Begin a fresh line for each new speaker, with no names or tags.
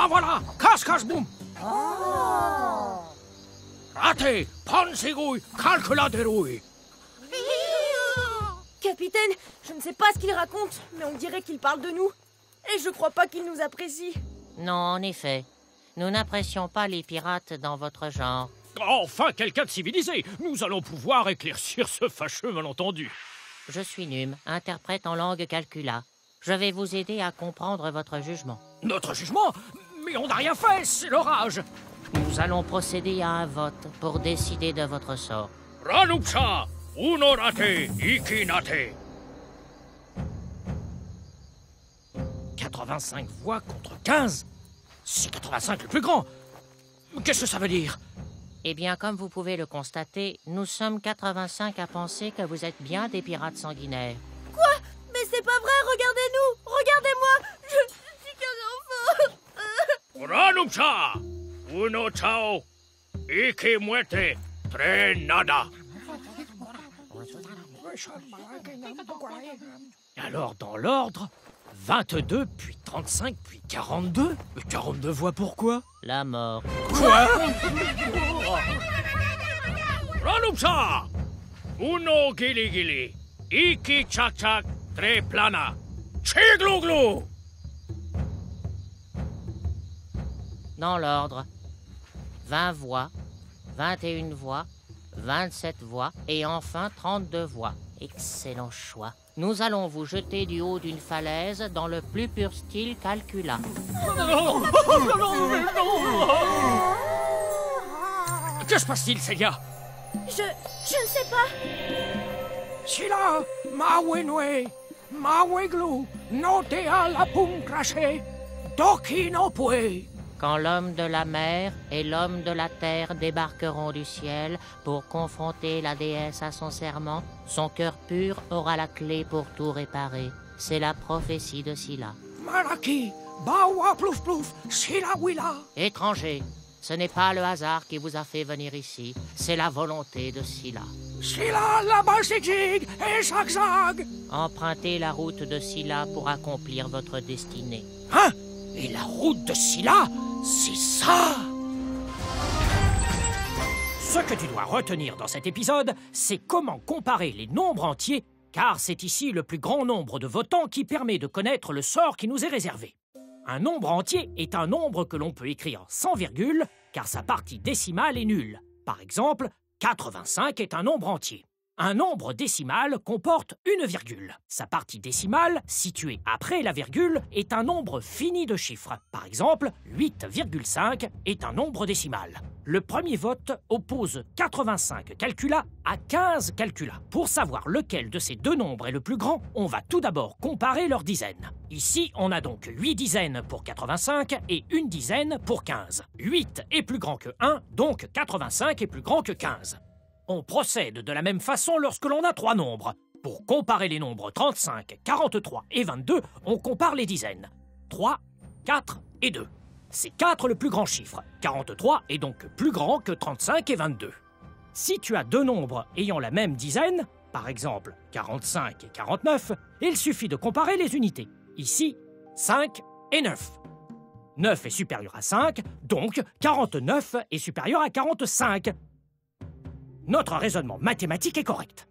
La voilà. Casse-casse-boum. Raté. Panzigouille. Calcula dérouille.
Capitaine, je ne sais pas ce qu'il raconte, mais on dirait qu'il parle de nous. Et je crois pas qu'il nous apprécie.
Non, en effet. Nous n'apprécions pas les pirates dans votre genre.
Enfin, quelqu'un de civilisé. Nous allons pouvoir éclaircir ce fâcheux malentendu.
Je suis Num, interprète en langue calcula. Je vais vous aider à comprendre votre jugement.
Notre jugement? Mais on n'a rien fait, c'est l'orage.
Nous allons procéder à un vote pour décider de votre sort.
Ranupsa, uno raté, iki naté. 85 voix contre 15? C'est 85 le plus grand. Qu'est-ce que ça veut dire?
Eh bien, comme vous pouvez le constater, nous sommes 85 à penser que vous êtes bien des pirates sanguinaires.
Quoi? Mais c'est pas vrai, regardez-nous! Regardez-moi! Je suis qu'un enfant!
Ranupsa, uno chao, iki muerte, tres nada. Alors, dans l'ordre, 22, puis 35, puis 42? 42 voix pourquoi?
La mort.
Quoi? Ranupsa! Uno gili gili, iki chak chak, tre plana, chiglouglou!
Dans l'ordre, 20 voix, 21 voix, 27 voix et enfin 32 voix. Excellent choix. Nous allons vous jeter du haut d'une falaise dans le plus pur style calcula.
Que se passe-t-il, Célia?
Je ne sais pas.
Sila, mawenwe, maweglou, notea la poum craché, doki no pue.
Quand l'homme de la mer et l'homme de la terre débarqueront du ciel pour confronter la déesse à son serment, son cœur pur aura la clé pour tout réparer. C'est la prophétie de Scylla.
Maraki, bawa plouf plouf, Sila wila.
Étranger, ce n'est pas le hasard qui vous a fait venir ici, c'est la volonté de Scylla.
Sila la balzigzig et zagzag.
Empruntez la route de Scylla pour accomplir votre destinée.
Hein? Et la route de Scylla, c'est ça! Ce que tu dois retenir dans cet épisode, c'est comment comparer les nombres entiers, car c'est ici le plus grand nombre de votants qui permet de connaître le sort qui nous est réservé. Un nombre entier est un nombre que l'on peut écrire sans virgule, car sa partie décimale est nulle. Par exemple, 85 est un nombre entier. Un nombre décimal comporte une virgule. Sa partie décimale, située après la virgule, est un nombre fini de chiffres. Par exemple, 8,5 est un nombre décimal. Le premier vote oppose 85 calcula à 15 calcula. Pour savoir lequel de ces deux nombres est le plus grand, on va tout d'abord comparer leurs dizaines. Ici, on a donc 8 dizaines pour 85 et une dizaine pour 15. 8 est plus grand que 1, donc 85 est plus grand que 15. On procède de la même façon lorsque l'on a trois nombres. Pour comparer les nombres 35, 43 et 22, on compare les dizaines. 3, 4 et 2. C'est 4 le plus grand chiffre. 43 est donc plus grand que 35 et 22. Si tu as deux nombres ayant la même dizaine, par exemple 45 et 49, il suffit de comparer les unités. Ici, 5 et 9. 9 est supérieur à 5, donc 49 est supérieur à 45. Notre raisonnement mathématique est correct.